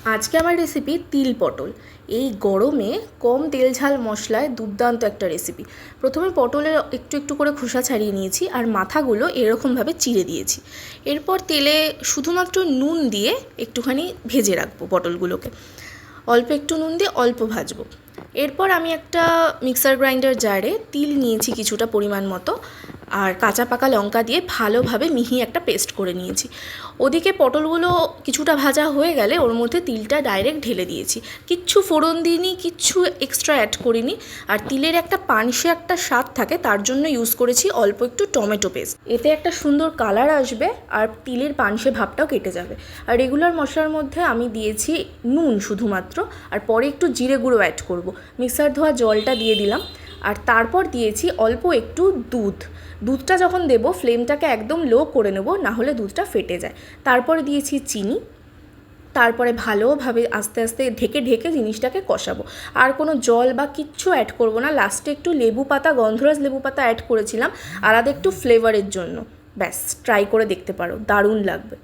আজকে আমার রেসিপি তিল পটল। এই গরমে কম তেল ঝাল মশলায় দুর্দান্ত একটা রেসিপি। প্রথমে পটলের একটু একটু করে খোসা ছাড়িয়ে নিয়েছি আর মাথাগুলো এরকমভাবে চিড়ে দিয়েছি। এরপর তেলে শুধুমাত্র নুন দিয়ে একটুখানি ভেজে রাখবো পটলগুলোকে। অল্প একটু নুন দিয়ে অল্প ভাজবো। এরপর আমি একটা মিক্সার গ্রাইন্ডার জারে তিল নিয়েছি কিছুটা পরিমাণ মতো, আর কাঁচা পাকা লঙ্কা দিয়ে ভালোভাবে মিহি একটা পেস্ট করে নিয়েছি। ওদিকে পটলগুলো কিছুটা ভাজা হয়ে গেলে ওর মধ্যে তিলটা ডাইরেক্ট ঢেলে দিয়েছি। কিচ্ছু ফোড়ন দিইনি, কিচ্ছু এক্সট্রা অ্যাড করিনি। আর তিলের একটা পানসে একটা স্বাদ থাকে, তার জন্য ইউজ করেছি অল্প একটু টমেটো পেস্ট। এতে একটা সুন্দর কালার আসবে আর তিলের পানসে ভাবটাও কেটে যাবে। আর রেগুলার মশলার মধ্যে আমি দিয়েছি নুন শুধুমাত্র, আর পরে একটু জিরে গুঁড়ো অ্যাড করব। মিক্সার ধোয়া জলটা দিয়ে দিলাম, আর তারপর দিয়েছি অল্প একটু দুধটা যখন দেবো ফ্লেমটাকে একদম লো করে নেব, না হলে দুধটা ফেটে যায়। তারপরে দিয়েছি চিনি। তারপরে ভালোভাবে আস্তে আস্তে ঢেকে ঢেকে জিনিসটাকে কষাবো। আর কোনো জল বা কিচ্ছু অ্যাড করব না। লাস্টে একটু লেবু পাতা, গন্ধরাজ লেবু পাতা অ্যাড করেছিলাম আলাদা একটু ফ্লেভারের জন্য। ব্যাস, ট্রাই করে দেখতে পারো, দারুণ লাগবে।